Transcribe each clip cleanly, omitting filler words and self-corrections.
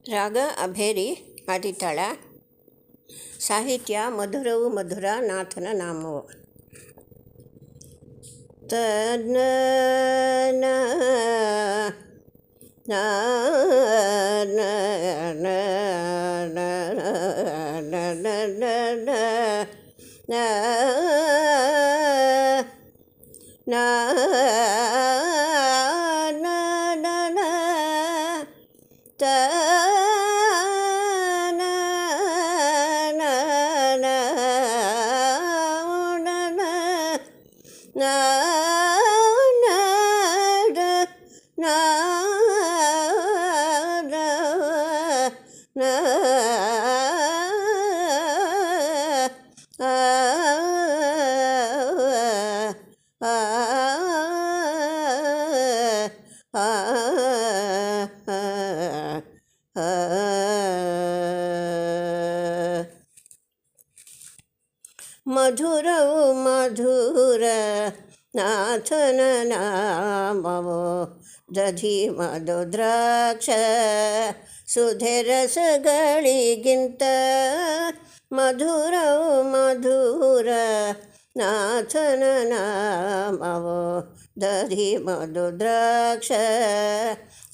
ರಾಗ ಅಭೇರಿ ಆದಿತಾಳ. ಸಾಹಿತ್ಯ ಮಧುರವು ಮಧುರ ನಾಥನ ನಾಮವು. ತನ್ನ ಮಧುರವು ಮಧುರ ನಾಥನ ನಾಮವು. ದಧಿ ಮಧು ದ್ರಾಕ್ಷ ಸುಧೆ ರಸಗಳಿಗಿಂತ ಮಧುರವು ಮಧುರ ನಾಥನ ನಾಮವು. ದಧಿ ಮಧು ದ್ರಾಕ್ಷ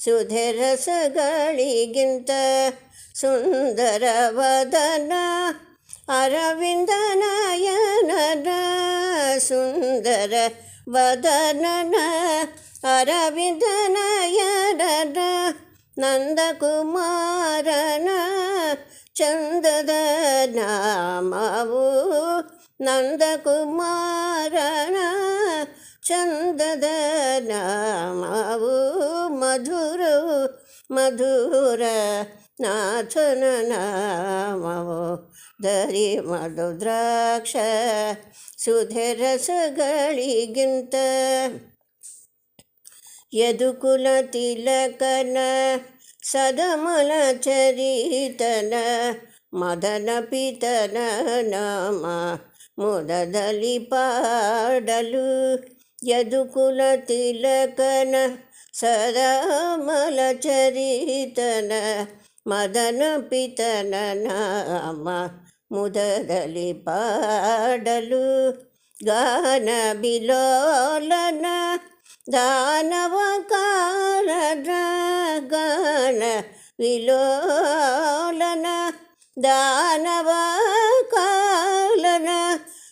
ಸುಧೆ ರಸಗಳಿಗಿಂತ ಸುಂದರ ವದನ ಅರವಿಂದ ನಯನನ. ಸುಂದರ ವದನನ ಅರವಿಂದ ನಯನನ ನಂದಕುಮಾರನ ಚಂದದ ನಾಮವು. ನಂದಕುಮಾರನ ಚಂದದ ನಾಮವು. ಮಧುರವು ಮಧುರ ನಾಥನ ನಾಮವು. ದರಿ ಮಧು ದ್ರಾಕ್ಷ ಸುಧೆ ರಸಗಳಿಗಿಂತ ಯದುಕುಲ ತಿಲಕನ ಸದಮಲ ಚರಿತನ ಮದನ ಪಿತನ ನಾಮ ಮುದದಲ್ಲಿ ಪಾಡಲು. ಯದುಕುಲ ತಿಲಕನ ಸದಮಲ ಚರಿತನ ಮದನ ಪಿತನ ನಾಮ ಮುದದಲ್ಲಿ ಪಾಡಲು. ಗಾನ ಬಿಲೋಲನ ದಾನವ ಕಾಲನ. ಗಾನ ವಿಲೋಲನ ದಾನವ ಕಾಲನ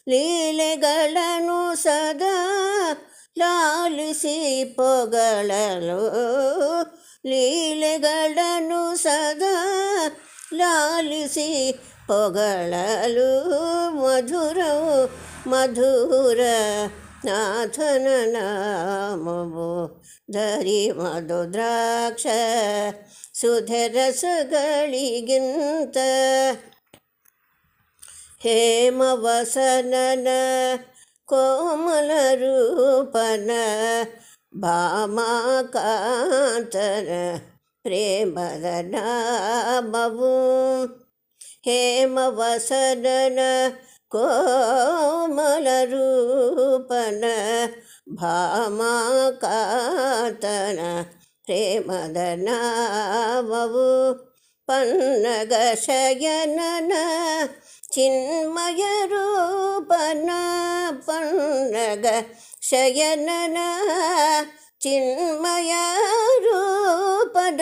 ಲೀಲೆಗಳನ್ನು ಸದಾ ಲಾಲಿಸಿ ಪೊಗಳಲು. ಲೀಲೆಗಳನ್ನು ಸದಾ ಲಾಲಿಸಿ ಪೊಗಳಲು. ಮಧುರವು ಮಧುರ ನಾಥನ ನಾಮವು. ಧರಿ ಮಧು ದ್ರಾಕ್ಷ ಸುಧೆ ರಸಗಳಿಗಿಂತ ಹೇಮವಸನನ ಕೋಮಲ ರೂಪನ ಭಾಮಾಕಾಂತನ ಪ್ರೇಮದ ನಾಮವು. ಹೇಮವಸನನ ಕೋಮಲ ರೂಪನ ಭಾಮಾಕಾಂತನ ಪ್ರೇಮದ ನಾಮವು. ಪನ್ನಗ ಶಯನನ ಚಿನ್ಮಯ ರೂಪನ. ಪನ್ನಗ ಶಯನನ ಚಿನ್ಮಯ ರೂಪನ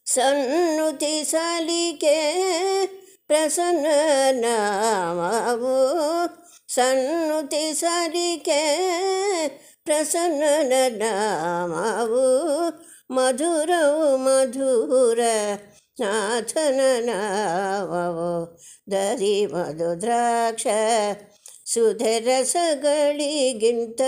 ಸನ್ನುತಿ ಸಲಿಕೆ ಪ್ರಸನ್ನ ನಾಮವು. ಸನ್ನುತಿ ಸಲಿಕೆ ಪ್ರಸನ್ನ ನಾಮವು. ಮಧುರವು ಮಧುರ ನಾಥನ ನಾಮವು. ದರಿ ಮಧು ದ್ರಾಕ್ಷ ಸುಧೆ ರಸಗಳಿಗಿಂತ